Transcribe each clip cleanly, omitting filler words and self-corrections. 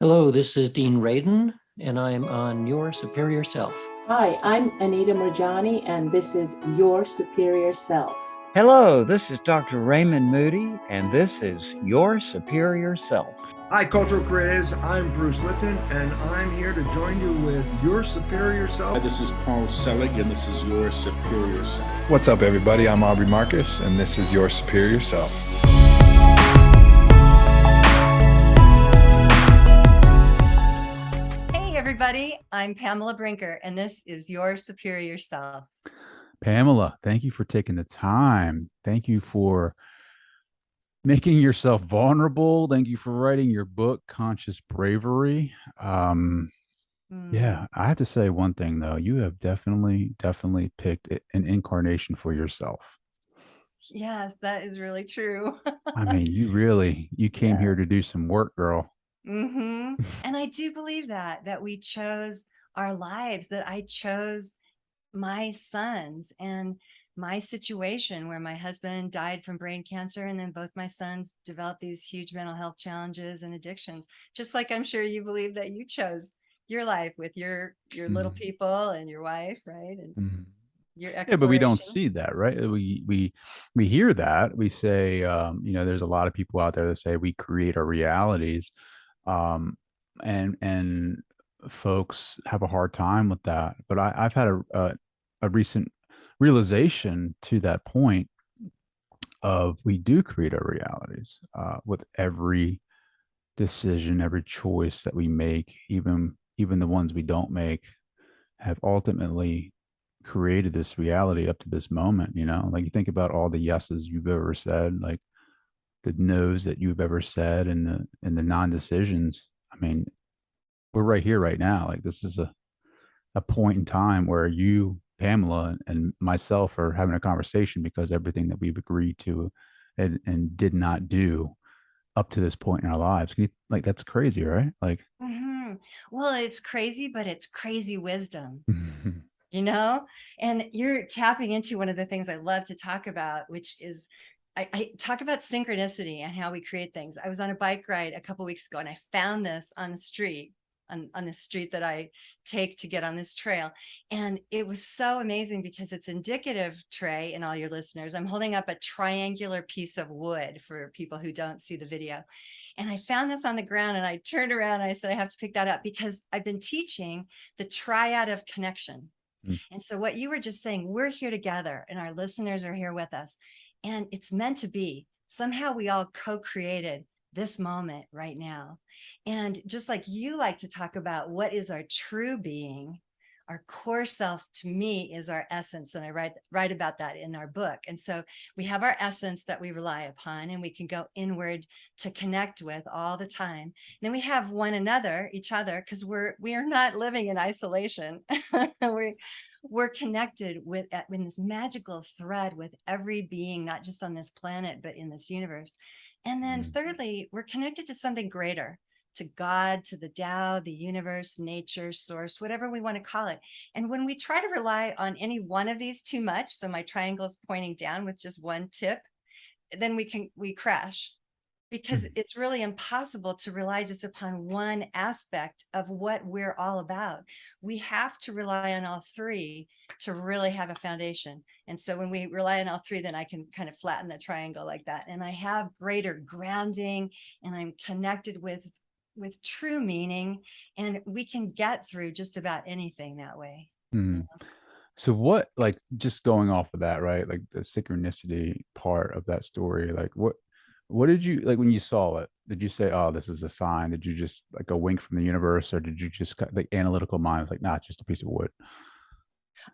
Hello, this is Dean Radin, and I'm on Your Superior Self. Hi, I'm Anita Murjani, and this is Your Superior Self. Hello, this is Dr. Raymond Moody, and this is Your Superior Self. Hi, Cultural Creatives. I'm Bruce Lipton, and I'm here to join you with Your Superior Self. This is Paul Selig, and this is Your Superior Self. What's up, everybody? I'm Aubrey Marcus, and this is Your Superior Self. Hey, everybody. I'm Pamela Brinker, and this is Your Superior Self. Pamela, thank you for taking the time. Thank you for making yourself vulnerable. Thank you for writing your book, Conscious Bravery. Yeah, I have to say one thing though. You have definitely picked an incarnation for yourself. Yes, that is really true. I mean, you came here to do some work, girl. And I do believe that we chose our lives, that I chose my sons and my situation where my husband died from brain cancer, and then both my sons developed these huge mental health challenges and addictions, just like I'm sure you believe that you chose your life with your little people and your wife, right? And your exploration. Yeah, but we don't see that, right? We hear that. We say, there's a lot of people out there that say we create our realities, and folks have a hard time with that. But I've had a recent realization to that point of we do create our realities with every decision, every choice that we make, even the ones we don't make, have ultimately created this reality up to this moment. Like you think about all the yeses you've ever said, like the no's that you've ever said, and the non-decisions. I mean, we're right here right now. Like this is a point in time where you, Pamela, and myself are having a conversation because everything that we've agreed to and did not do up to this point in our lives. Like that's crazy, right? Like well, it's crazy, but it's crazy wisdom. And you're tapping into one of the things I love to talk about, which is I talk about synchronicity and how we create things. I was on a bike ride a couple weeks ago, and I found this on the street, on the street that I take to get on this trail. And it was so amazing because it's indicative, Trey, and all your listeners. I'm holding up a triangular piece of wood for people who don't see the video. And I found this on the ground, and I turned around and I said, I have to pick that up because I've been teaching the triad of connection. And so what you were just saying, we're here together and our listeners are here with us, and it's meant to be. Somehow we all co-created this moment right now. And just like you like to talk about what is our true being, our core self, to me, is our essence. And I write about that in our book. And so we have our essence that we rely upon, and we can go inward to connect with all the time. And then we have one another, each other, because we are not living in isolation. We're connected with in this magical thread with every being, not just on this planet, but in this universe. And then thirdly, we're connected to something greater, to God, to the Tao, the universe, nature, source, whatever we want to call it. And when we try to rely on any one of these too much, so my triangle is pointing down with just one tip, then we crash, because it's really impossible to rely just upon one aspect of what we're all about. We have to rely on all three to really have a foundation. And so when we rely on all three, then I can kind of flatten the triangle like that. And I have greater grounding, and I'm connected with true meaning, and we can get through just about anything that way. So what, like, just going off of that, right? Like the synchronicity part of that story, like what did you, like when you saw it, did you say, oh, this is a sign? Did you just like a wink from the universe, or did you just like analytical mind was like, nah, it's just a piece of wood?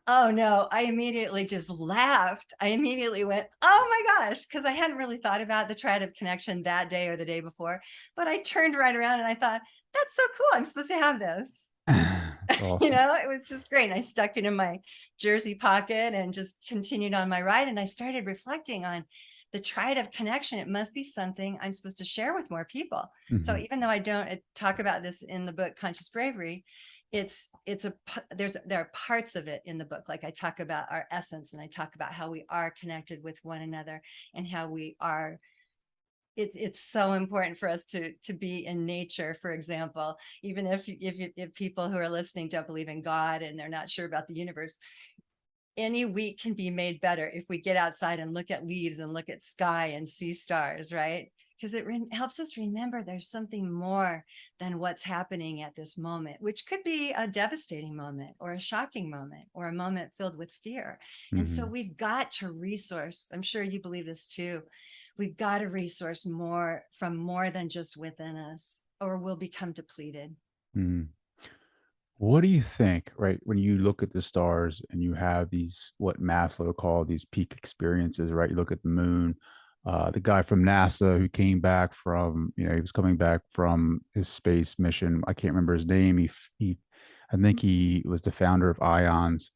Oh no, I immediately just laughed. I immediately went, oh my gosh, because I hadn't really thought about the triad of connection that day or the day before. But I turned right around and I thought, that's so cool. I'm supposed to have this. Awesome. It was just great. And I stuck it in my jersey pocket and just continued on my ride. And I started reflecting on the triad of connection. It must be something I'm supposed to share with more people. So even though I don't talk about this in the book, Conscious Bravery, there are parts of it in the book. Like I talk about our essence, and I talk about how we are connected with one another, and how we are it's so important for us to be in nature, for example, even if people who are listening don't believe in God and they're not sure about the universe. Any week can be made better if we get outside and look at leaves and look at sky and see stars, right? Because it helps us remember there's something more than what's happening at this moment, which could be a devastating moment or a shocking moment or a moment filled with fear. And so we've got to resource. I'm sure you believe this too. We've got to resource more from more than just within us, or we'll become depleted. Mm. What do you think, right? When you look at the stars and you have these, what Maslow called these peak experiences, right? You look at the moon, the guy from NASA who came back from, he was coming back from his space mission. I can't remember his name. I think he was the founder of Ions.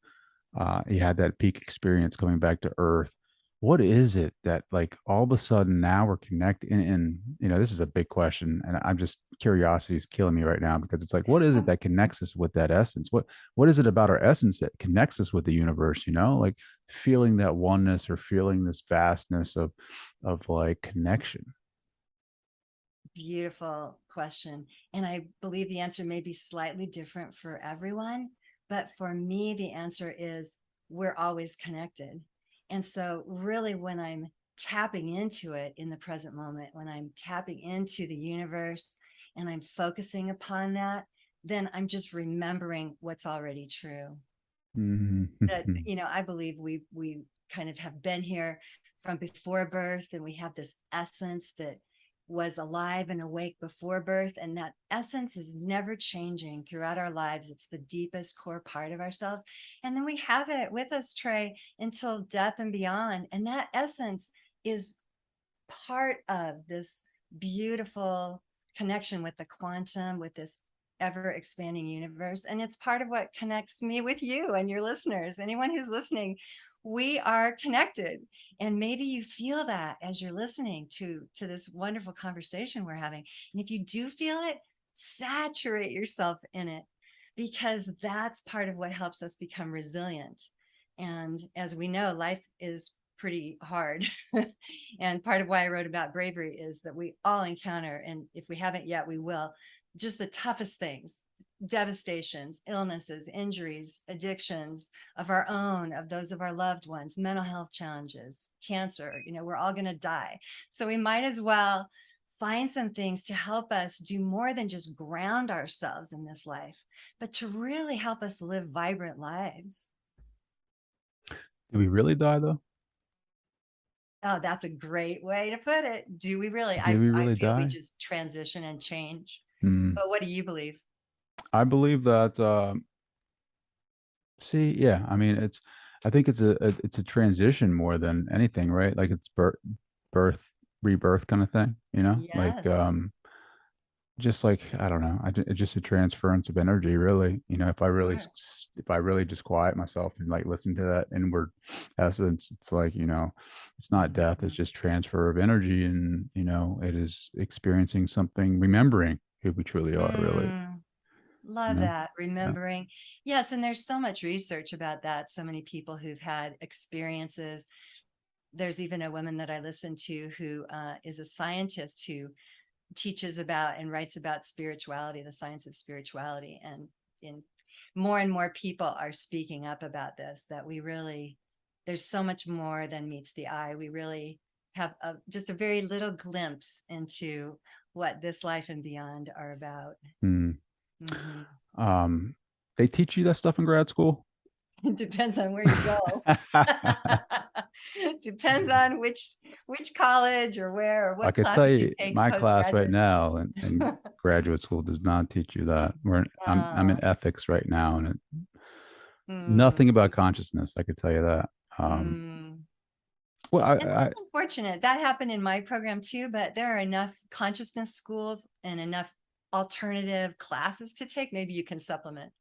He had that peak experience coming back to Earth. What is it that, like, all of a sudden now we're connected? And this is a big question, and I'm just, curiosity is killing me right now, because it's like, what is it that connects us with that essence? What is it about our essence that connects us with the universe? Like feeling that oneness or feeling this vastness of like connection. Beautiful question. And I believe the answer may be slightly different for everyone. But for me, the answer is we're always connected. And so really, when I'm tapping into it in the present moment, when I'm tapping into the universe and I'm focusing upon that, then I'm just remembering what's already true. That, I believe we kind of have been here from before birth, and we have this essence that was alive and awake before birth, and that essence is never changing throughout our lives. It's the deepest core part of ourselves, and then we have it with us, Trey, until death and beyond. And that essence is part of this beautiful connection with the quantum, with this ever expanding universe. And it's part of what connects me with you and your listeners. Anyone who's listening, we are connected. And maybe you feel that as you're listening to this wonderful conversation we're having. And if you do feel it, saturate yourself in it, because that's part of what helps us become resilient. And as we know, life is pretty hard. And part of why I wrote about bravery is that we all encounter, and if we haven't yet, we will, just the toughest things: devastations, illnesses, injuries, addictions of our own, of those of our loved ones, mental health challenges, cancer. We're all going to die. So we might as well find some things to help us do more than just ground ourselves in this life, but to really help us live vibrant lives. Do we really die though? Oh, that's a great way to put it. Do we really? Do we really I feel we die? just transition and change. Mm. But what do you believe? I believe that. Yeah. I mean, I think it's a transition more than anything, right? Like it's birth, rebirth kind of thing. Like Yes. just like, I don't know, it's just a transference of energy, really. If I really Sure. if I really just quiet myself and like listen to that inward essence, it's like, it's not death, it's just transfer of energy. And it is experiencing something, remembering who we truly are, really. Love that. Remembering. Yes. And there's so much research about that. So many people who've had experiences. There's even a woman that I listen to who is a scientist who teaches about and writes about spirituality, the science of spirituality. And more and more people are speaking up about this, that there's so much more than meets the eye. We really have just a very little glimpse into what this life and beyond are about. They teach you that stuff in grad school? It depends on where you go. Depends on which college or where, or I what could tell classes you you, take my class right postgraduate. now and graduate school does not teach you that. I'm in ethics right now, and nothing about consciousness. I could tell you that. Well, And that's unfortunate. That happened in my program too, but there are enough consciousness schools and enough alternative classes to take. Maybe you can supplement.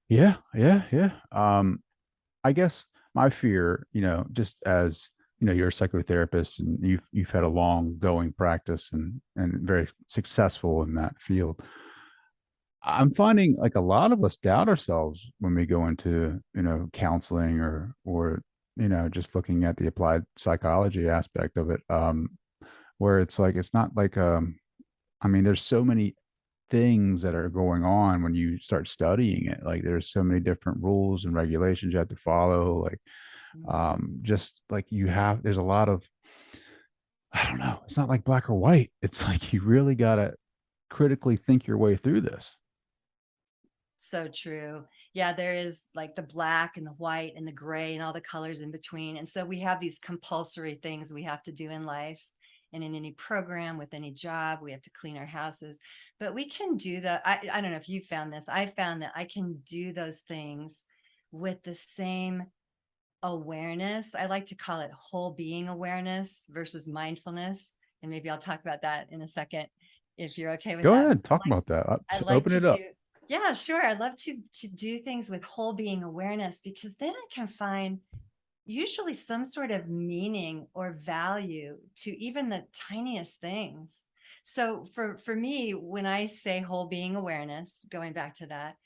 Yeah. I guess my fear, just as you're a psychotherapist and you've had a long going practice and very successful in that field. I'm finding like a lot of us doubt ourselves when we go into, counseling or just looking at the applied psychology aspect of it. where it's like, it's not like, I mean, there's so many things that are going on when you start studying it. Like there's so many different rules and regulations you have to follow. Like, just like there's a lot of, I don't know, it's not like black or white. It's like you really got to critically think your way through this. So true. Yeah, there is like the black and the white and the gray and all the colors in between. And so we have these compulsory things we have to do in life and in any program, with any job. We have to clean our houses, but we can do that. I don't know if you found this. I found that I can do those things with the same awareness. I like to call it whole being awareness versus mindfulness. And maybe I'll talk about that in a second, if you're okay with Go that. ahead, talk about that. I like Open to it up. do, yeah, sure. I love to do things with whole being awareness, because then I can find usually some sort of meaning or value to even the tiniest things. So for me, when I say whole being awareness, going back to that,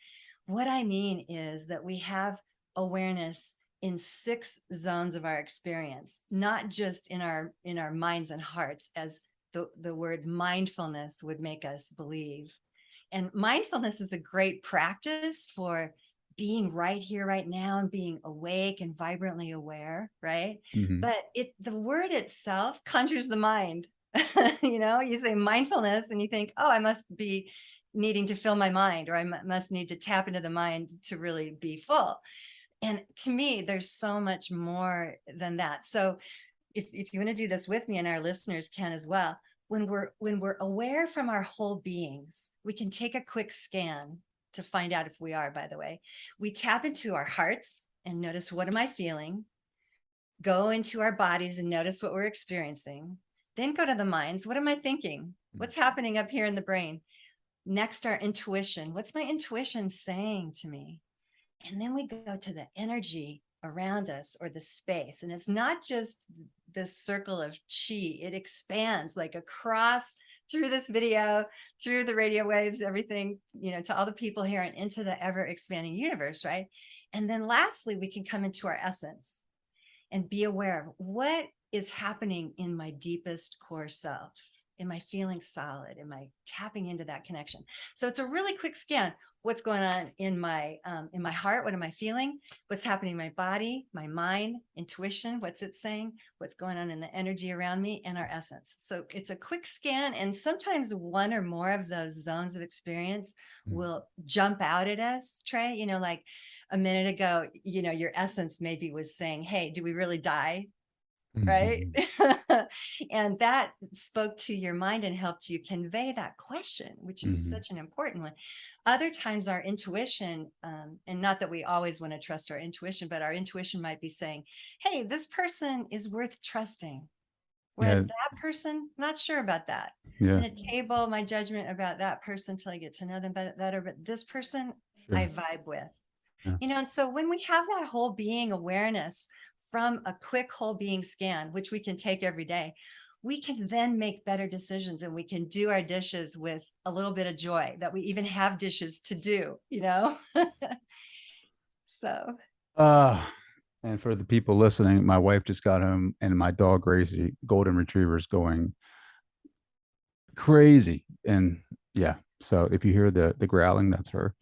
what I mean is that we have awareness in 6 zones of our experience, not just in our minds and hearts, as the word mindfulness would make us believe. And mindfulness is a great practice for being right here, right now, and being awake and vibrantly aware, right? Mhm. But the word itself conjures the mind. You say mindfulness and you think, oh, I must be needing to fill my mind, or I must need to tap into the mind to really be full. And to me, there's so much more than that. So if you want to do this with me, and our listeners can as well, when we're aware from our whole beings, we can take a quick scan to find out if we are, by the way. We tap into our hearts and notice, what am I feeling? Go into our bodies and notice what we're experiencing. Then go to the minds. What am I thinking? What's happening up here in the brain? Next, our intuition. What's my intuition saying to me? And then we go to the energy around us, or the space. And it's not just this circle of chi, it expands like across through this video, through the radio waves, everything, to all the people here, and into the ever expanding universe, right? And then lastly, we can come into our essence and be aware of what is happening in my deepest core self. Am I feeling solid? Am I tapping into that connection? So it's a really quick scan. What's going on in my heart? What am I feeling? What's happening in my body, my mind, intuition? What's it saying? What's going on in the energy around me, and our essence? So it's a quick scan, and sometimes one or more of those zones of experience will jump out at us, Trey. Like a minute ago, your essence maybe was saying, hey, do we really die? Right. And that spoke to your mind and helped you convey that question, which is such an important one. Other times our intuition, and not that we always want to trust our intuition, but our intuition might be saying, hey, this person is worth trusting. Whereas Yeah. that person, not sure about that. Yeah. I'm going to table my judgment about that person till I get to know them better. But this person I Sure. vibe with. Yeah. And so when we have that whole being awareness from a quick whole being scan, which we can take every day, we can then make better decisions, and we can do our dishes with a little bit of joy that we even have dishes to do, So, And for the people listening, my wife just got home and my dog Gracie, golden retriever, is going crazy. And yeah, so if you hear the growling, that's her.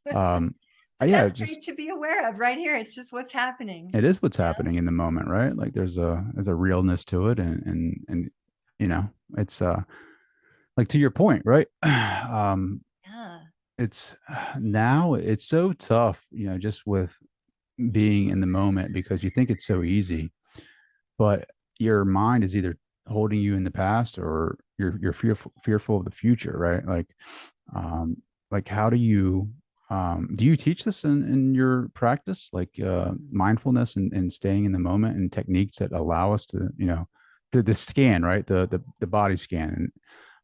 but Yeah, that's just great to be aware of right here. It's just what's happening. it is what's happening in the moment, right? Like there's a realness to it, and it's like, to your point, right? Yeah. It's now it's so tough, just with being in the moment, because you think it's so easy, but your mind is either holding you in the past, or you're fearful of the future, right? Um like how do you teach this in your practice, like mindfulness and staying in the moment, and techniques that allow us to, the scan, right? The body scan, and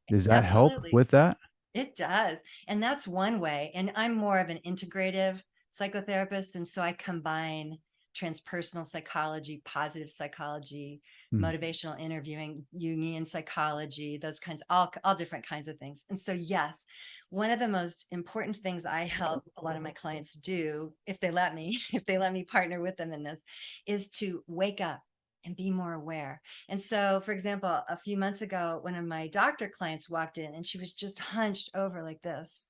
does that help Absolutely. with that? It does. And that's one way. And I'm more of an integrative psychotherapist. And so I combine transpersonal psychology, positive psychology, Hmm. motivational interviewing, Jungian psychology, those kinds, all different kinds of things. And so, yes, one of the most important things I help a lot of my clients do, if they let me, if they let me partner with them in this, is to wake up. and be more aware. And so, for example, a few months ago, one of my doctor clients walked in and she was just hunched over like this.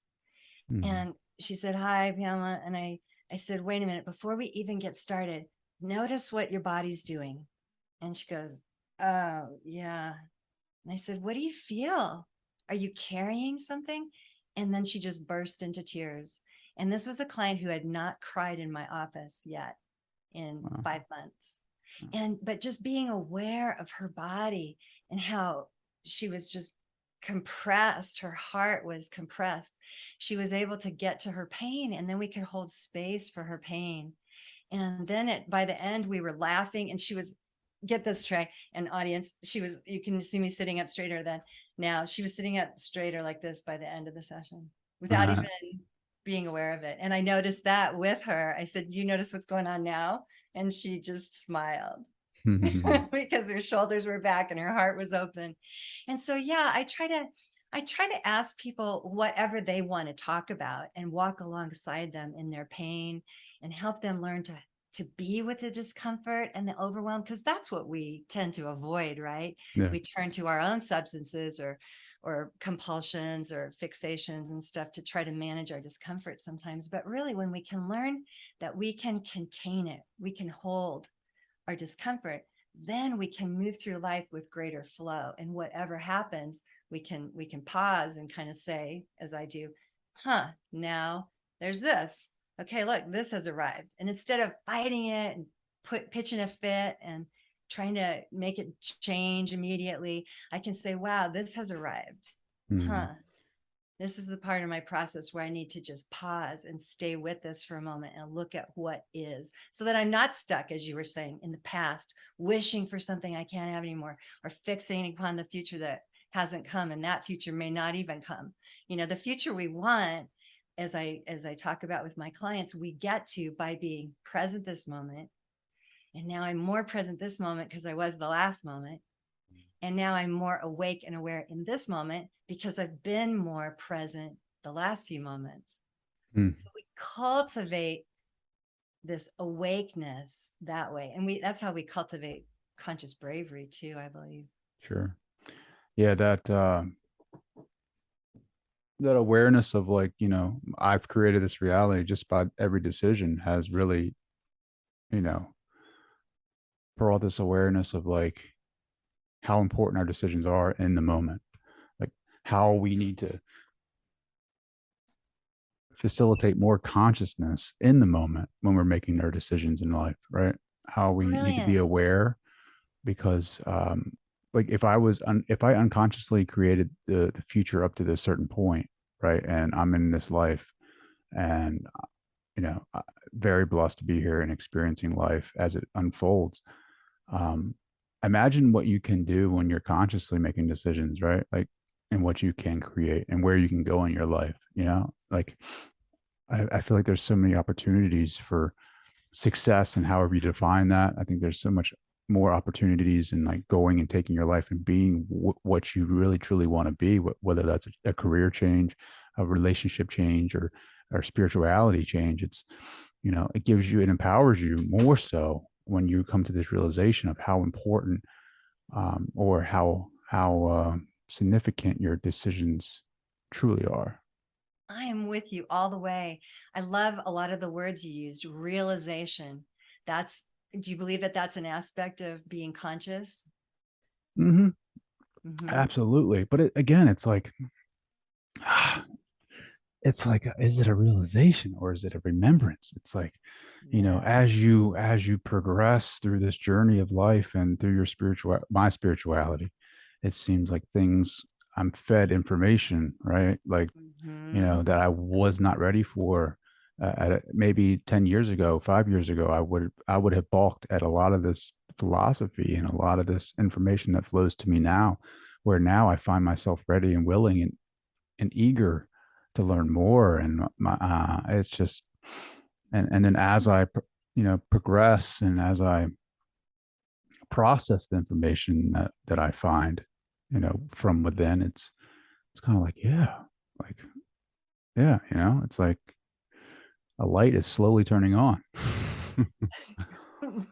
And she said, "Hi, Pamela." And I said, "Wait a minute, before we even get started, notice what your body's doing." And she goes, "Oh, yeah." And I said, "What do you feel? Are you carrying something?" And then she just burst into tears. And this was a client who had not cried in my office yet in 5 months. But just being aware of her body and how she was just compressed, her heart was compressed. She was able to get to her pain, and then we could hold space for her pain. And then by the end, we were laughing, and she was, get this, Trey, and audience, you can see me sitting up straighter than now. She was sitting up straighter like this by the end of the session without even being aware of it. And I noticed that with her. I said, "Do you notice what's going on now?" And she just smiled because her shoulders were back and her heart was open. And so, yeah, I try to ask people whatever they want to talk about and walk alongside them in their pain and help them learn to be with the discomfort and the overwhelm, because that's what we tend to avoid, right? Yeah. We turn to our own substances or compulsions or fixations and stuff to try to manage our discomfort sometimes. But really, when we can learn that we can contain it, we can hold our discomfort, then we can move through life with greater flow. And whatever happens, we can pause and kind of say, as I do, now there's this. Okay, look, this has arrived. And instead of fighting it and pitching a fit and trying to make it change immediately, I can say, wow, this has arrived. This is the part of my process where I need to just pause and stay with this for a moment and look at what is, so that I'm not stuck, as you were saying, in the past, wishing for something I can't have anymore, or fixating upon the future that hasn't come, and that future may not even come. The future we want, as I talk about with my clients, we get to by being present this moment. And now I'm more present this moment because I was the last moment. And now I'm more awake and aware in this moment because I've been more present the last few moments. So we cultivate this awakeness that way. And that's how we cultivate conscious bravery too, I believe. Sure. Yeah, that awareness of, like, I've created this reality just by every decision has really, brought this awareness of, like, how important our decisions are in the moment, like how we need to facilitate more consciousness in the moment when we're making our decisions in life, right? How we need to be aware, because like if I unconsciously created the future up to this certain point, right, and I'm in this life, and very blessed to be here and experiencing life as it unfolds. Imagine what you can do when you're consciously making decisions, right? Like, and what you can create and where you can go in your life, like I feel like there's so many opportunities for success, and however you define that. I think there's so much more opportunities in, like, going and taking your life and being what you really truly want to be, whether that's a career change, a relationship change, or spirituality change. It's, it empowers you more so when you come to this realization of how important, or how significant your decisions truly are. I am with you all the way. I love a lot of the words you used. Realization. Do you believe that that's an aspect of being conscious? Absolutely. But again, it's like, is it a realization or is it a remembrance? It's like, as you progress through this journey of life and through my spirituality, it seems like I'm fed information, right? Like, that I was not ready for. Maybe 10 years ago, 5 years ago, I would have balked at a lot of this philosophy and a lot of this information that flows to me now, where now I find myself ready and willing and eager to learn more. And it's just, and then as I, progress, and as I process the information that I find, from within, it's kind of like, it's like a light is slowly turning on.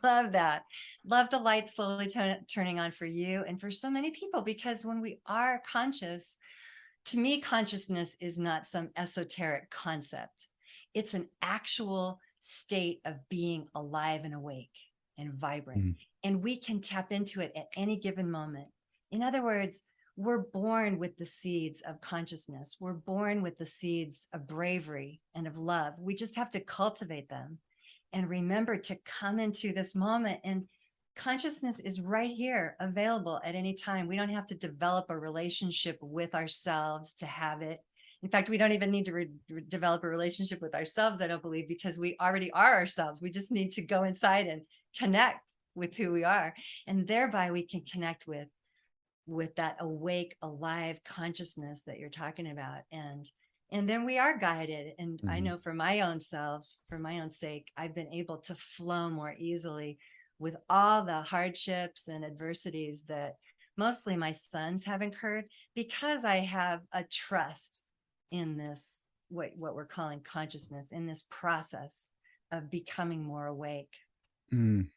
Love that. Love the light slowly turning on for you and for so many people, because when we are conscious, to me, consciousness is not some esoteric concept. It's an actual state of being alive and awake and vibrant. Mhm. And we can tap into it at any given moment. In other words, we're born with the seeds of consciousness. We're born with the seeds of bravery and of love. We just have to cultivate them and remember to come into this moment. And consciousness is right here, available at any time. We don't have to develop a relationship with ourselves to have it. In fact, we don't even need to develop a relationship with ourselves, I don't believe, because we already are ourselves. We just need to go inside and connect with who we are. And thereby we can connect with that awake, alive consciousness that you're talking about. And then we are guided. And I know for my own self, for my own sake, I've been able to flow more easily with all the hardships and adversities that mostly my sons have incurred, because I have a trust in this, what we're calling consciousness, in this process of becoming more awake. Mm.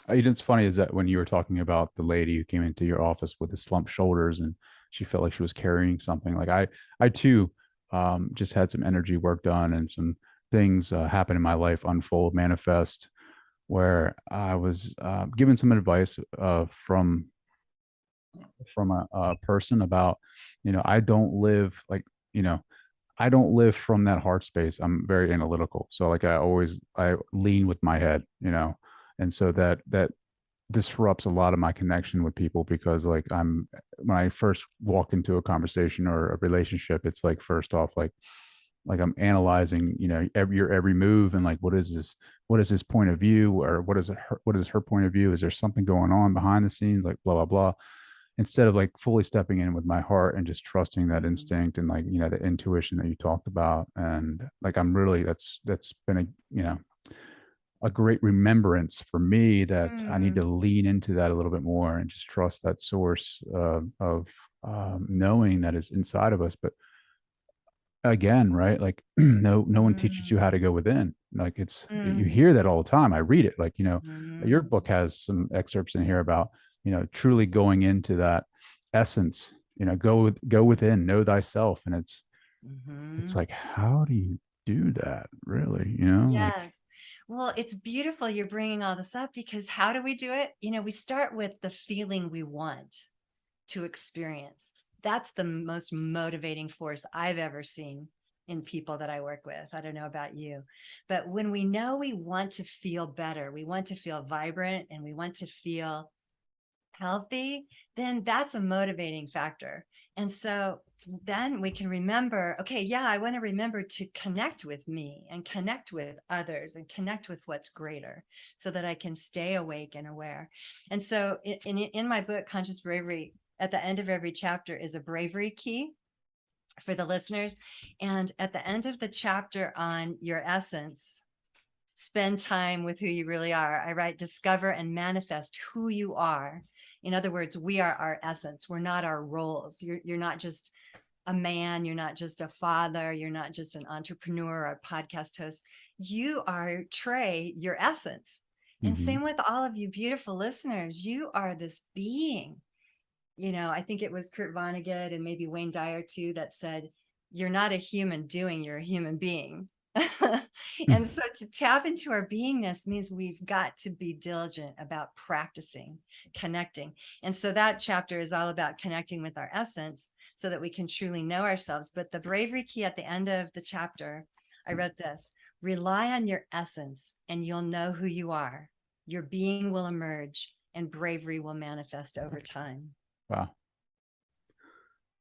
It's funny is that when you were talking about the lady who came into your office with the slumped shoulders and she felt like she was carrying something, like I too, just had some energy work done and some things happen in my life, unfold, manifest, where I was given some advice from a person about, I don't live like, I don't live from that heart space. I'm very analytical. So like I lean with my head, and so that disrupts a lot of my connection with people, because like when I first walk into a conversation or a relationship, it's like, first off, like I'm analyzing, your every move, and like, what is this point of view, or what is her point of view? Is there something going on behind the scenes, like blah, blah, blah, instead of like fully stepping in with my heart and just trusting that instinct and like, the intuition that you talked about. And like, I'm really, that's been a great remembrance for me, that I need to lean into that a little bit more and just trust that source of knowing that is inside of us. But again, right, like no one teaches you how to go within. Like you hear that all the time. I read it, like, your book has some excerpts in here about, truly going into that essence, go within, know thyself. And it's like, how do you do that, really? Like, Yes. Well, it's beautiful you're bringing all this up, because how do we do it? We start with the feeling we want to experience. That's the most motivating force I've ever seen in people that I work with. I don't know about you, but when we know we want to feel better, we want to feel vibrant, and we want to feel healthy, then that's a motivating factor. And so then we can remember, okay, yeah, I want to remember to connect with me and connect with others and connect with what's greater, so that I can stay awake and aware. And so in my book, Conscious Bravery, at the end of every chapter is a bravery key for the listeners. And at the end of the chapter on your essence, spend time with who you really are, I write, discover and manifest who you are. In other words, we are our essence. We're not our roles. You're not just a man. You're not just a father. You're not just an entrepreneur or a podcast host. You are, Trey, your essence. And same with all of you beautiful listeners. You are this being. I think it was Kurt Vonnegut and maybe Wayne Dyer too that said, you're not a human doing, you're a human being. And so to tap into our beingness means we've got to be diligent about practicing, connecting. And so that chapter is all about connecting with our essence so that we can truly know ourselves. But the bravery key at the end of the chapter, I wrote this: rely on your essence and you'll know who you are. Your being will emerge and bravery will manifest over time. wow,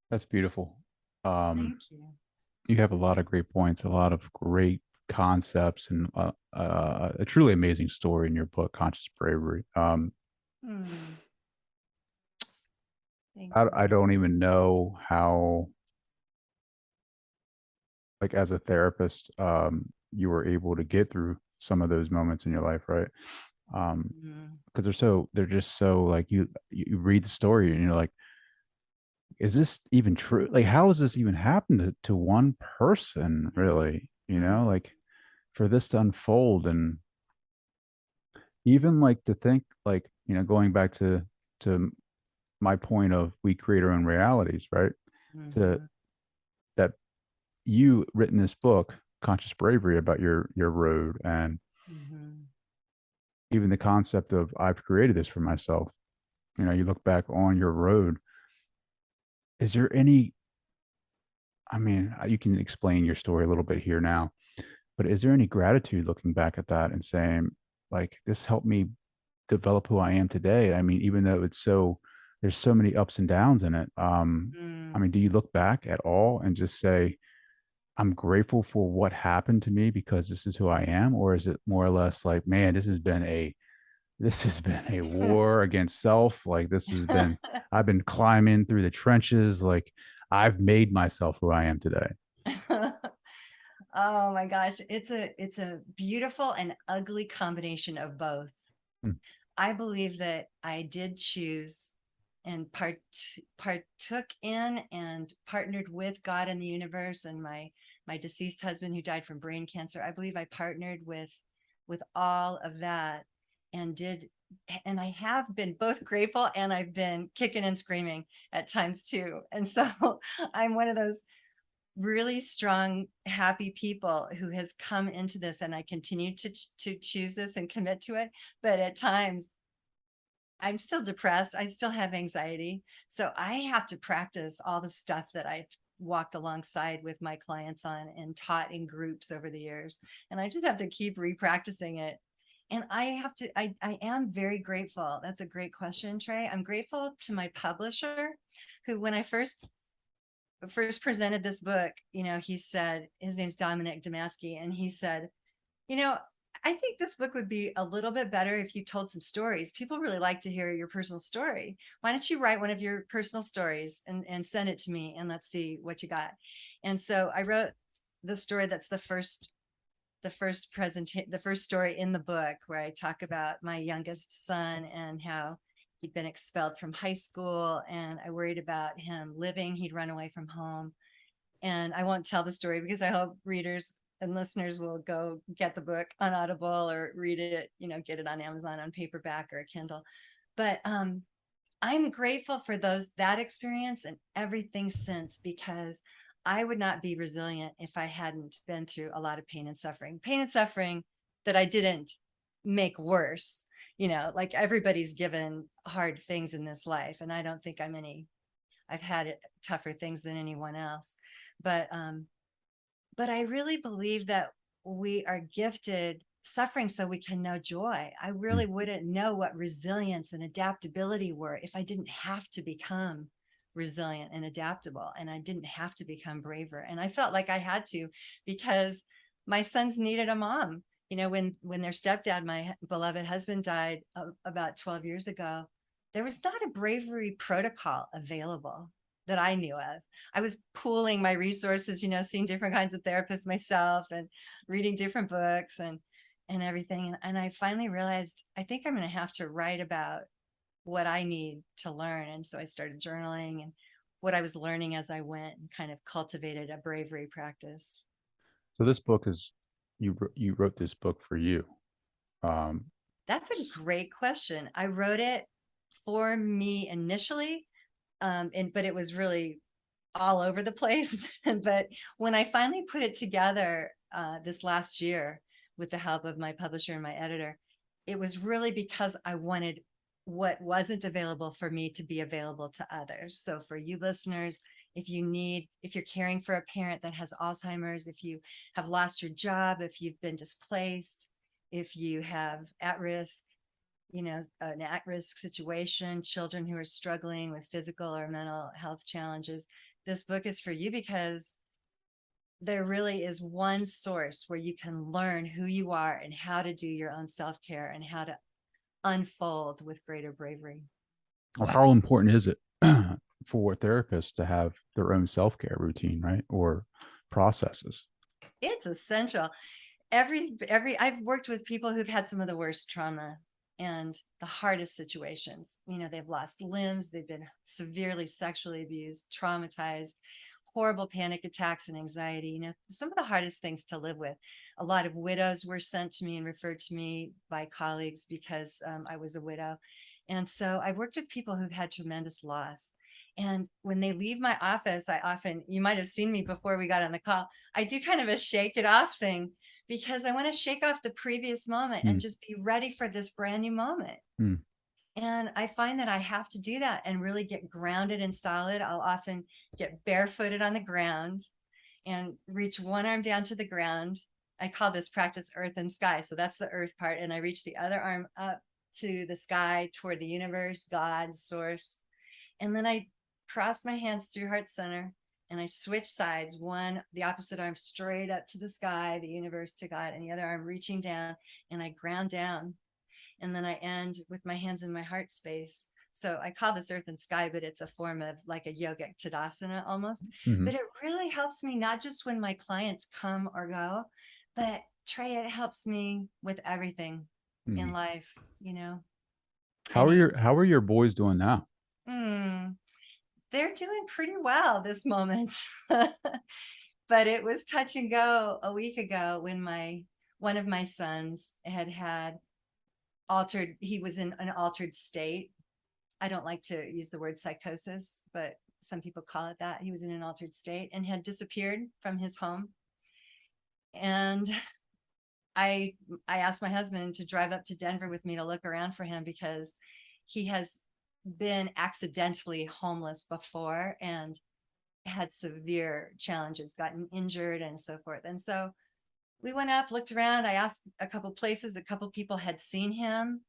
that's beautiful. Thank you. You have a lot of great points, a lot of great concepts, and a truly amazing story in your book, Conscious Bravery. I don't even know how, like, as a therapist, you were able to get through some of those moments in your life, right? Because they're just so, like, you read the story and you're like, is this even true? Like, how has this even happened to one person, really? Like, for this to unfold. And even like to think like, going back to my point of we create our own realities, right? To Mhm. that you written this book, Conscious Bravery, about your road, and Mhm. even the concept of I've created this for myself. You look back on your road. Is there any, I mean, you can explain your story a little bit here now, but is there any gratitude looking back at that and saying, like, this helped me develop who I am today? I mean, even though there's so many ups and downs in it. I Mm. mean, do you look back at all and just say, I'm grateful for what happened to me because this is who I am? Or is it more or less like, man, this has been a war against self. Like I've been climbing through the trenches. Like I've made myself who I am today. Oh my gosh, it's a beautiful and ugly combination of both. Hmm. I believe that I did choose and partook in and partnered with God and the universe, and my deceased husband who died from brain cancer. I believe I partnered with all of that and did, and I have been both grateful and I've been kicking and screaming at times too. And so I'm one of those really strong, happy people who has come into this, and I continue to choose this and commit to it. But at times I'm still depressed. I still have anxiety. So I have to practice all the stuff that I've walked alongside with my clients on and taught in groups over the years. And I just have to keep repracticing it. And I am very grateful. That's a great question, Trey. I'm grateful to my publisher who, when I first presented this book, he said, his name's Dominic Damaski, and he said, you know, I think this book would be a little bit better if you told some stories. People really like to hear your personal story. Why don't you write one of your personal stories and send it to me, and let's see what you got. And so I wrote the story that's the first story in the book, where I talk about my youngest son and how he'd been expelled from high school, and I worried about him living. He'd run away from home. And I won't tell the story because I hope readers and listeners will go get the book on Audible or read it, get it on Amazon on paperback or a Kindle. But I'm grateful for that experience and everything since, because I would not be resilient if I hadn't been through a lot of pain and suffering that I didn't make worse. Like everybody's given hard things in this life, and I don't think I've had tougher things than anyone else. But I really believe that we are gifted suffering so we can know joy. I really wouldn't know what resilience and adaptability were if I didn't have to become resilient and adaptable, and I didn't have to become braver. And I felt like I had to, because my sons needed a mom. When their stepdad, my beloved husband, died about 12 years ago, there was not a bravery protocol available that I knew of. I was pooling my resources, seeing different kinds of therapists myself and reading different books and everything. And I finally realized, I think I'm going to have to write about what I need to learn. And so I started journaling and what I was learning as I went, and kind of cultivated a bravery practice. So this book is you wrote this book for you. Um, That's a great question. I wrote it for me initially, but it was really all over the place. But when I finally put it together this last year with the help of my publisher and my editor, it was really because I wanted what wasn't available for me to be available to others. So for you listeners, if you're caring for a parent that has Alzheimer's, if you have lost your job, if you've been displaced, if you have an at-risk situation, children who are struggling with physical or mental health challenges, this book is for you, because there really is one source where you can learn who you are and how to do your own self-care and how to unfold with greater bravery. or how important is it for therapists to have their own self-care routine, right? Or processes? It's essential. I've worked with people who've had some of the worst trauma and the hardest situations. They've lost limbs, they've been severely sexually abused, traumatized, horrible panic attacks and anxiety, some of the hardest things to live with. A lot of widows were sent to me and referred to me by colleagues because I was a widow. And so I worked with people who've had tremendous loss. And when they leave my office, I often, you might have seen me before we got on the call, I do kind of a shake it off thing because I want to shake off the previous moment and just be ready for this brand new moment. Mm. And I find that I have to do that and really get grounded and solid. I'll often get barefooted on the ground and reach one arm down to the ground. I call this practice earth and sky. So that's the earth part. And I reach the other arm up to the sky toward the universe, God, source. And then I cross my hands through heart center and I switch sides, the opposite arm straight up to the sky, the universe, to God, and the other arm reaching down, and I ground down. And then I end with my hands in my heart space. So I call this earth and sky, but it's a form of like a yogic tadasana almost. Mhm. But it really helps me, not just when my clients come or go, but Trey, it helps me with everything in life, How are your boys doing now? They're doing pretty well this moment. But it was touch and go a week ago when one of my sons had he was in an altered state. I don't like to use the word psychosis, but some people call it that. He was in an altered state and had disappeared from his home. And I asked my husband to drive up to Denver with me to look around for him because he has been accidentally homeless before and had severe challenges, gotten injured and so forth. And so we went up, looked around. I asked a couple places, a couple people had seen him.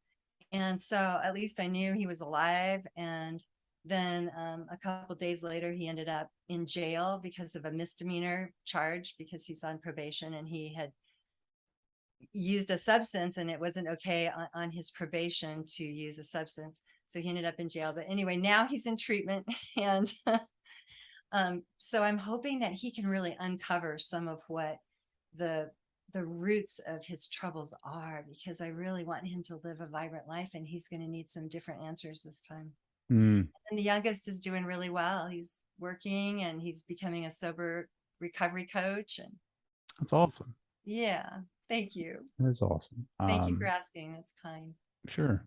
And so at least I knew he was alive. And then a couple days later, he ended up in jail because of a misdemeanor charge because he's on probation and he had used a substance and it wasn't okay on his probation to use a substance. So he ended up in jail. But anyway, now he's in treatment. And so I'm hoping that he can really uncover some of what the roots of his troubles are, because I really want him to live a vibrant life and he's going to need some different answers this time. And the youngest is doing really well. He's working and he's becoming a sober recovery coach. And That's awesome. yeah, thank you. That's awesome. Thank you for asking. That's kind. Sure.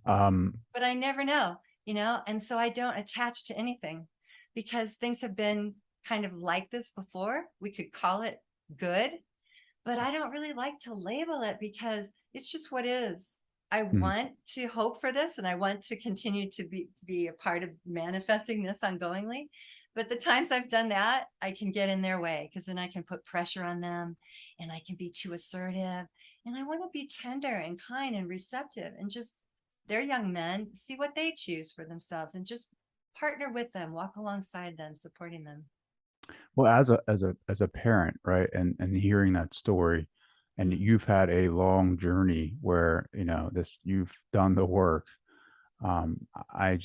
But I never know, and so I don't attach to anything because things have been kind of like this before. We could call it good, but I don't really like to label it because it's just what is. I want to hope for this and I want to continue to be a part of manifesting this ongoingly. But the times I've done that, I can get in their way because then I can put pressure on them and I can be too assertive. And I want to be tender and kind and receptive and just, they're young men, see what they choose for themselves and just partner with them, walk alongside them, supporting them. Well, as a parent, right, and hearing that story, and you've had a long journey where you've done the work. I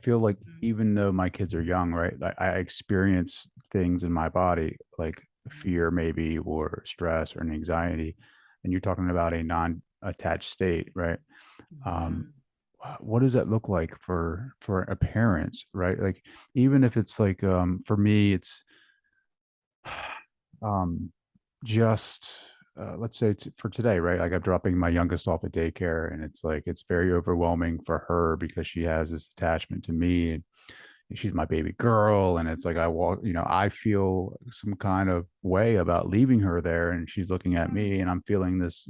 feel like even though my kids are young, right, I experience things in my body like fear, maybe, or stress or an anxiety, and you're talking about a non-attached state, right? What does that look like for a parent, right? Like, even if it's like, for me, it's just let's say for today, right? Like, I'm dropping my youngest off at daycare, and it's very overwhelming for her because she has this attachment to me, and she's my baby girl, and it's like I feel some kind of way about leaving her there, and she's looking at me, and I'm feeling this,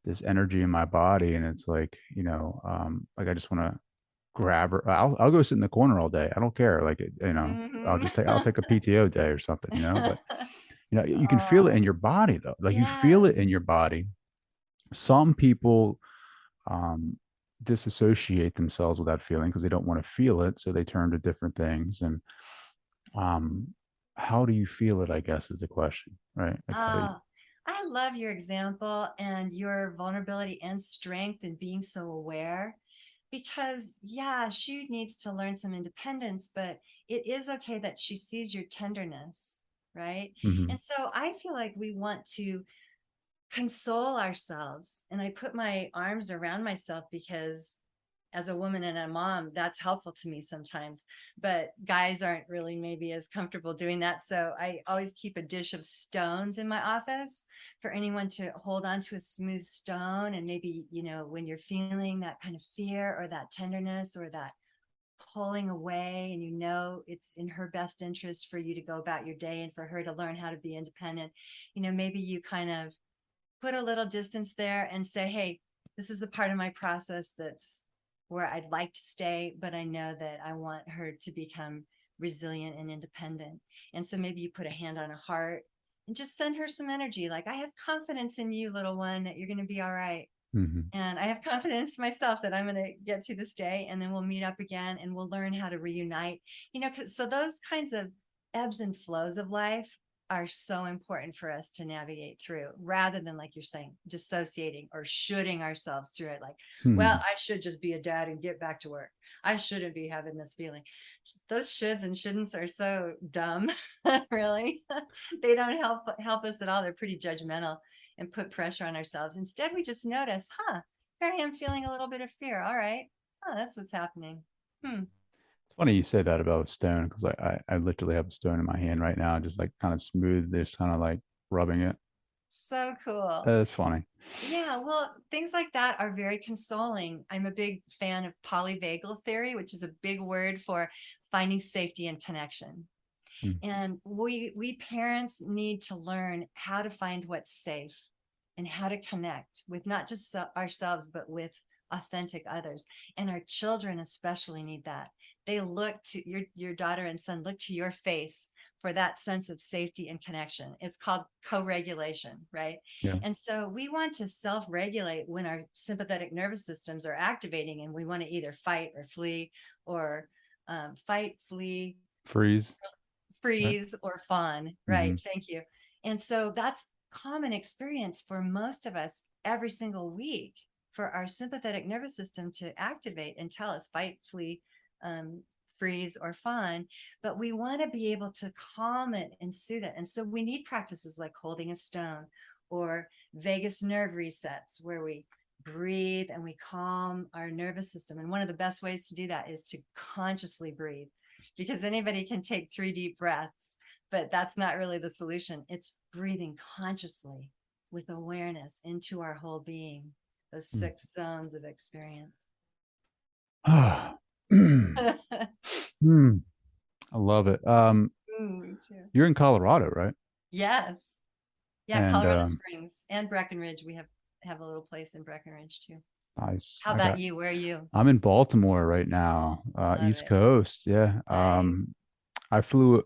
this energy in my body, and it's like, like I just want to grab her. I'll go sit in the corner all day. I don't care. Like, I'll take a PTO day or something, but you can feel it in your body though. Like, you feel it in your body. Some people disassociate themselves with that feeling because they don't want to feel it. So they turn to different things. And how do you feel it, I guess, is the question, right? Like, I love your example and your vulnerability and strength and being so aware because she needs to learn some independence, but it is okay that she sees your tenderness, right? And so I feel like we want to console ourselves, and I put my arms around myself because as a woman and a mom, that's helpful to me sometimes, but guys aren't really maybe as comfortable doing that. So I always keep a dish of stones in my office for anyone to hold on to a smooth stone. And maybe, when you're feeling that kind of fear or that tenderness or that pulling away, and it's in her best interest for you to go about your day and for her to learn how to be independent, maybe you kind of put a little distance there and say, hey, this is the part of my process that's where I'd like to stay, but I know that I want her to become resilient and independent. And so maybe you put a hand on a heart and just send her some energy. Like, I have confidence in you, little one, that you're going to be all right. And I have confidence myself that I'm going to get through this day, and then we'll meet up again and we'll learn how to reunite, so those kinds of ebbs and flows of life are so important for us to navigate through, rather than, like you're saying, dissociating or shooting ourselves through it. Like, well, I should just be a dad and get back to work. I shouldn't be having this feeling. Those shoulds and shouldn'ts are so dumb. Really. They don't help us at all. They're pretty judgmental and put pressure on ourselves. Instead, we just notice, here I am feeling a little bit of fear. All right. Oh, that's what's happening. It's funny you say that about a stone, because I literally have a stone in my hand right now, just like kind of smooth, just kind of like rubbing it. So cool. That's funny. Yeah, well, things like that are very consoling. I'm a big fan of polyvagal theory, which is a big word for finding safety and connection. And we parents need to learn how to find what's safe and how to connect with not just ourselves, but with authentic others. And our children especially need that. They look to your daughter and son, look to your face for that sense of safety and connection. It's called co-regulation, right? Yeah. And so we want to self-regulate when our sympathetic nervous systems are activating, and we want to either fight or flee, or fight, flee, Freeze. freeze, or fawn. Right. Thank you. And so that's common experience for most of us every single week, for our sympathetic nervous system to activate and tell us fight, flee, freeze, or fawn. But we want to be able to calm it and soothe it. And so we need practices like holding a stone, or vagus nerve resets, where we breathe and we calm our nervous system. And one of the best ways to do that is to consciously breathe, because anybody can take 3 deep breaths, but that's not really the solution. It's breathing consciously with awareness into our whole being, those 6 zones of experience. I love it. Me too. You're in Colorado, right? Yes. Yeah, And, Colorado Springs and Breckenridge. We have a little place in Breckenridge too. nice. How about you? Where are you? I'm in Baltimore right now, Love East it. Coast. Yeah. Nice. I flew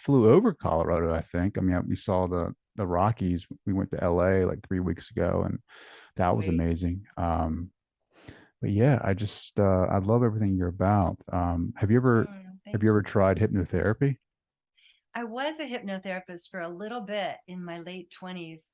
over Colorado, I think. I mean, we saw the Rockies. We went to LA like 3 weeks ago, and that was Sweet. amazing. But yeah, I love everything you're about. Have you ever Thank you. tried hypnotherapy? I was a hypnotherapist for a little bit in my late 20s,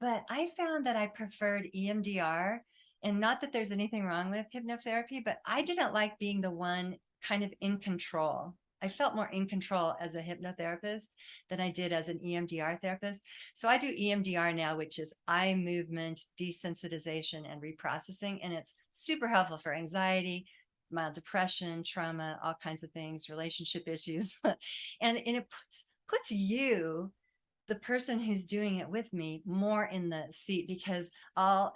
but I found that I preferred EMDR. And not that there's anything wrong with hypnotherapy, but I didn't like being the one kind of in control. I felt more in control as a hypnotherapist than I did as an EMDR therapist. So I do EMDR now, which is eye movement desensitization and reprocessing. And it's super helpful for anxiety, mild depression, trauma, all kinds of things, relationship issues. and it puts you, the person who's doing it with me, more in the seat, because I'll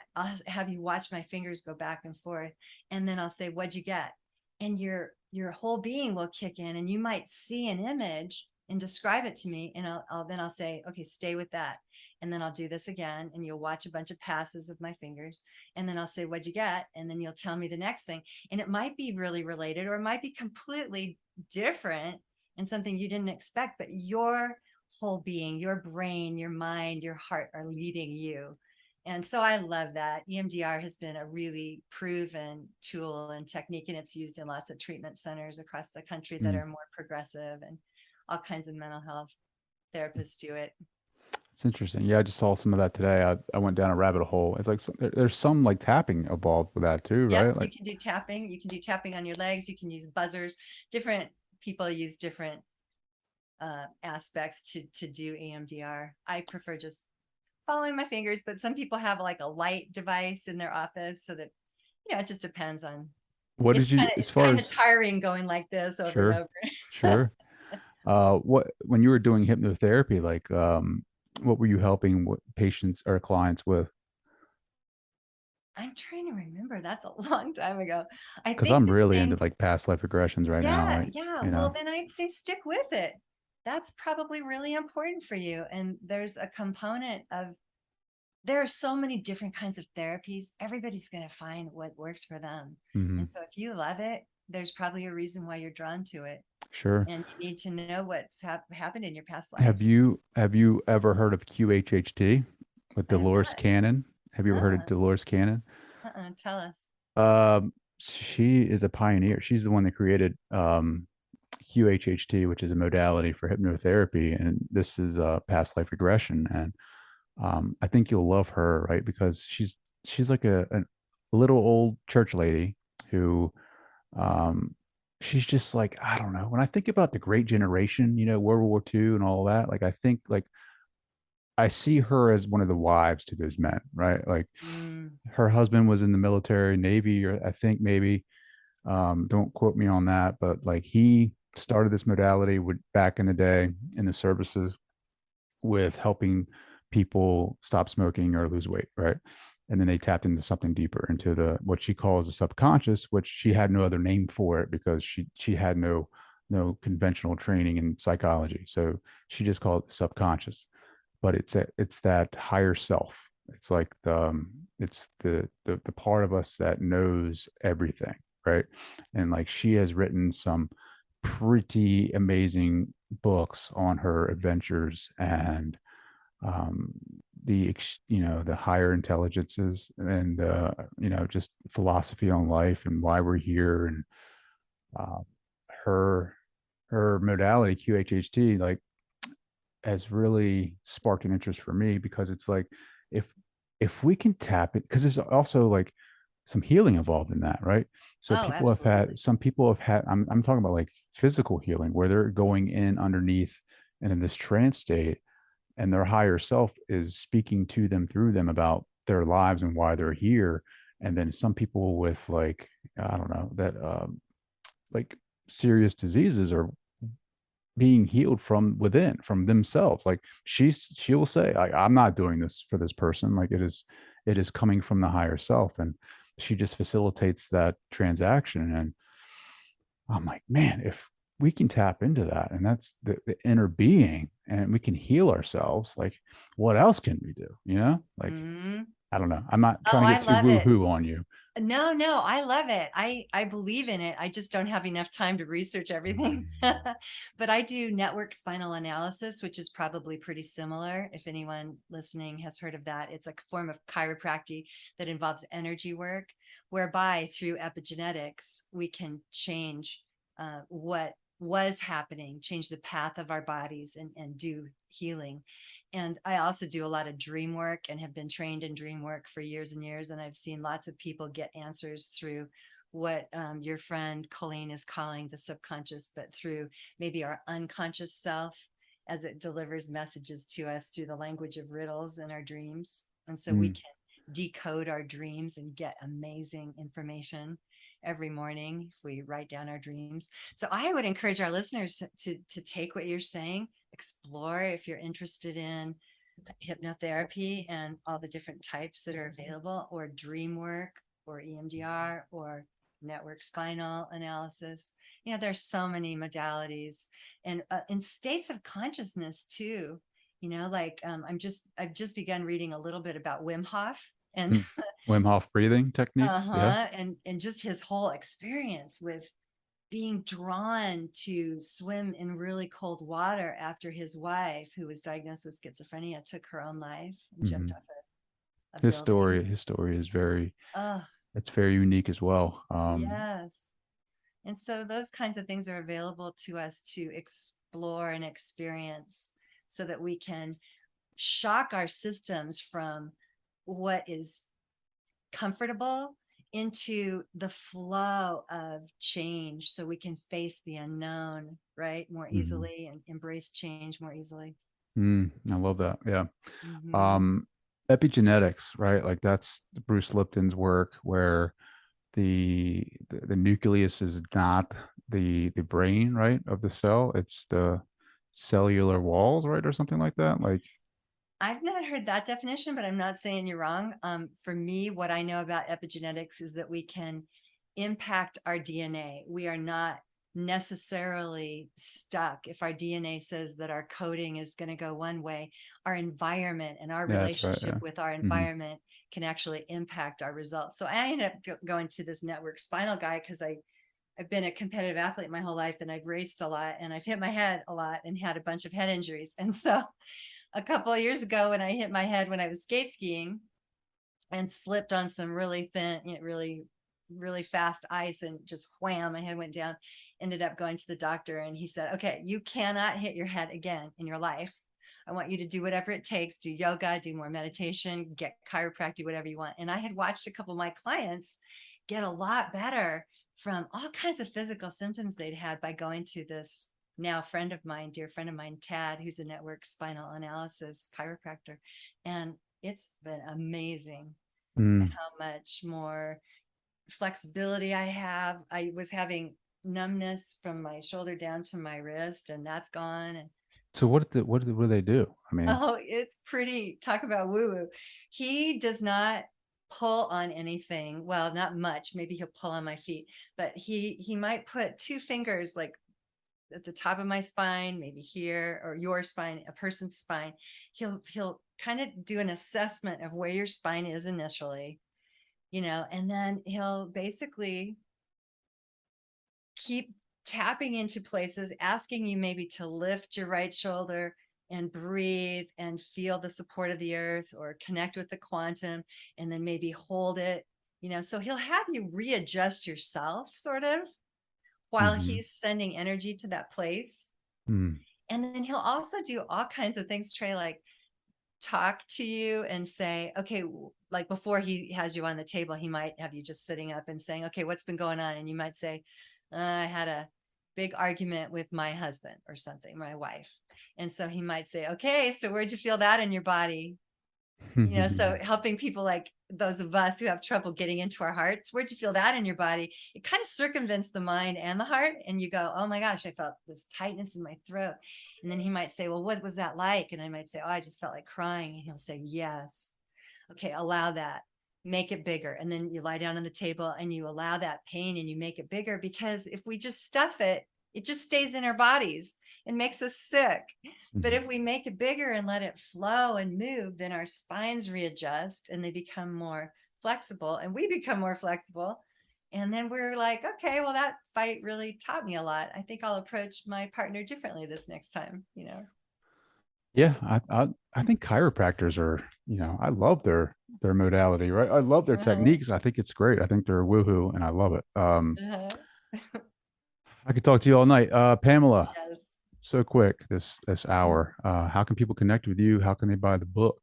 have you watch my fingers go back and forth, and then I'll say, what'd you get? And your whole being will kick in, and you might see an image and describe it to me, and I'll say, okay, stay with that. And then I'll do this again, and you'll watch a bunch of passes of my fingers, and then I'll say, what'd you get? And then you'll tell me the next thing. And it might be really related, or it might be completely different and something you didn't expect, but your whole being, your brain, your mind, your heart are leading you. And so I love that. EMDR has been a really proven tool and technique, and it's used in lots of treatment centers across the country that are more progressive, and all kinds of mental health therapists do it. It's interesting. Yeah, I just saw some of that today. I went down a rabbit hole. It's like there's some like tapping involved with that too, Yep, right? Like, you can do tapping. You can do tapping on your legs. You can use buzzers. Different people use different aspects to do EMDR. I prefer just following my fingers, but some people have like a light device in their office, so that, it just depends on What It's did you, kind of as it's far kind of as, tiring going like this over and sure, over. sure. What, when you were doing hypnotherapy, like, what were you helping patients or clients with? I'm trying to remember. That's a long time ago. I Because think I'm the really into same. like past life regressions right now. Yeah, Like, yeah. you Well, know, then I'd say stick with it. That's probably really important for you. And there's a component of, there are so many different kinds of therapies. Everybody's going to find what works for them. mhm, And so if you love it, there's probably a reason why you're drawn to it. sure. And you need to know what's happened in your past life. Have you ever heard of QHHT with I have Dolores not. Cannon? Have you ever heard of Uh-uh, Dolores Cannon? tell us. She is a pioneer. She's the one that created QHHT, which is a modality for hypnotherapy, and this is past life regression. And I think you'll love her, right? Because she's like a little old church lady who um, she's just like, I don't know. When I think about the Great Generation, World War II and all that, like I think like I see her as one of the wives to those men, right? Like Mm. her husband was in the military, Navy, or I think maybe. Don't quote me on that, but like he started this modality with back in the day in the services with helping people stop smoking or lose weight, right? And then they tapped into something deeper, into the what she calls the subconscious, which she had no other name for it because she had no conventional training in psychology, so she just called it the subconscious. But it's that higher self. It's like it's the part of us that knows everything, right? And like she has written some pretty amazing books on her adventures and um, the higher intelligences and just philosophy on life and why we're here. And uh, her her modality QHHT like has really sparked an interest for me because it's like if we can tap it, because there's also like some healing involved in that, right? So Oh, people have absolutely. had some people have had I'm talking about like physical healing where they're going in underneath and in this trance state, and their higher self is speaking to them through them about their lives and why they're here. And then some people with like I don't know that like serious diseases are being healed from within, from themselves. Like she will say, I'm not doing this for this person. Like it is coming from the higher self. And she just facilitates that transaction. And I'm like, man, if we can tap into that and that's the inner being and we can heal ourselves, like what else can we do? Like, Hmm. I don't know. I'm not Oh, trying to I get too love woo it. hoo on you. No, no, I love it. I believe in it. I just don't have enough time to research everything. But I do network spinal analysis, which is probably pretty similar. If anyone listening has heard of that, it's a form of chiropractic that involves energy work, whereby through epigenetics, we can change what was happening, change the path of our bodies and do healing. And I also do a lot of dream work and have been trained in dream work for years and years. And I've seen lots of people get answers through what your friend Colleen is calling the subconscious, but through maybe our unconscious self as it delivers messages to us through the language of riddles in our dreams. And so we Mm, can decode our dreams and get amazing information every morning if we write down our dreams. So I would encourage our listeners to take what you're saying, explore if you're interested in hypnotherapy and all the different types that are available, or dream work, or EMDR, or network spinal analysis. There's so many modalities and in states of consciousness too. Like I've just begun reading a little bit about Wim Hof and mm. Wim Hof breathing techniques. Yeah. uh-huh, and just his whole experience with being drawn to swim in really cold water after his wife, who was diagnosed with schizophrenia, took her own life and jumped Mhm. off a His building. story, his story is very, Oh, it's very unique as well. yes. And so those kinds of things are available to us to explore and experience so that we can shock our systems from what is comfortable into the flow of change so we can face the unknown, right, more Mhm. easily and embrace change more easily. I love that. Yeah. Hmm. Um, epigenetics, right? Like that's Bruce Lipton's work where the nucleus is not the brain, right, of the cell. It's the cellular walls, right, or something like that. Like, I've not heard that definition, but I'm not saying you're wrong. For me, what I know about epigenetics is that we can impact our DNA. We are not necessarily stuck. If our DNA says that our coding is going to go one way, our environment and our yeah, that's right. relationship Yeah. with our Mhm. environment can actually impact our results. So I ended up going to this network spinal guy because I've been a competitive athlete my whole life, and I've raced a lot, and I've hit my head a lot and had a bunch of head injuries. And so a couple of years ago, when I hit my head when I was skate skiing and slipped on some really thin, really fast ice, and just wham, my head went down. Ended up going to the doctor, and he said, okay, you cannot hit your head again in your life. I want you to do whatever it takes, do yoga, do more meditation, get chiropractic, whatever you want. And I had watched a couple of my clients get a lot better from all kinds of physical symptoms they'd had by going to this now friend of mine, dear friend of mine, Tad, who's a network spinal analysis chiropractor. And it's been amazing Mm. how much more flexibility I have. I was having numbness from my shoulder down to my wrist, and that's gone. And So what do they do? I mean, oh, it's pretty, talk about woo woo. He does not pull on anything. Well, not much. Maybe he'll pull on my feet, but he might put two fingers like at the top of my spine, maybe here, or your spine, a person's spine. He'll kind of do an assessment of where your spine is initially, and then he'll basically keep tapping into places, asking you maybe to lift your right shoulder and breathe and feel the support of the earth, or connect with the quantum, and then maybe hold it, so he'll have you readjust yourself sort of while mhm. he's sending energy to that place. Mm. And then he'll also do all kinds of things, Trey, like talk to you and say, okay, like before he has you on the table, he might have you just sitting up and saying, okay, what's been going on? And you might say, I had a big argument with my husband or something, my wife. And so he might say, okay, so where'd you feel that in your body? So helping people like those of us who have trouble getting into our hearts, where'd you feel that in your body? It kind of circumvents the mind and the heart. And you go, oh my gosh, I felt this tightness in my throat. And then he might say, well, what was that like? And I might say, oh, I just felt like crying. And he'll say, yes. Okay, allow that. Make it bigger. And then you lie down on the table and you allow that pain and you make it bigger, because if we just stuff it, it just stays in our bodies and makes us sick. But if we make it bigger and let it flow and move, then our spines readjust and they become more flexible, and we become more flexible. And then we're like, okay, well, that fight really taught me a lot. I think I'll approach my partner differently this next time. Yeah, I think chiropractors are, I love their modality, right? I love their Uh-huh. techniques. I think it's great. I think they're woohoo and I love it. Uh-huh. I could talk to you all night. Pamela, Yes. so quick this hour. How can people connect with you? How can they buy the book?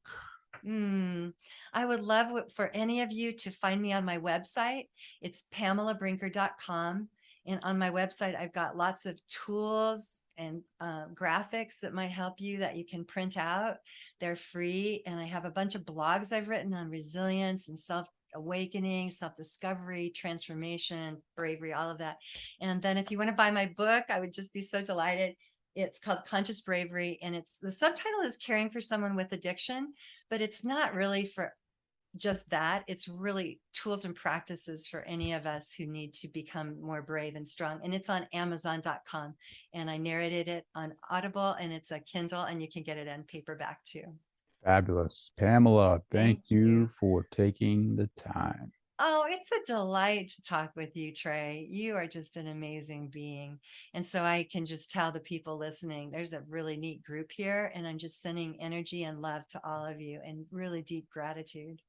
I would love for any of you to find me on my website. It's pamelabrinker.com. And on my website, I've got lots of tools and graphics that might help you that you can print out. They're free. And I have a bunch of blogs I've written on resilience and self-awakening, self-discovery, transformation, bravery, all of that. And then if you want to buy my book, I would just be so delighted. It's called Conscious Bravery, and the subtitle is Caring for Someone with Addiction, but it's not really for just that. It's really tools and practices for any of us who need to become more brave and strong. And it's on Amazon.com. And I narrated it on Audible, and it's a Kindle, and you can get it in paperback too. Fabulous. Pamela, thank Thank you. you for taking the time. Oh, it's a delight to talk with you, Trey. You are just an amazing being. And so I can just tell the people listening, there's a really neat group here, and I'm just sending energy and love to all of you and really deep gratitude.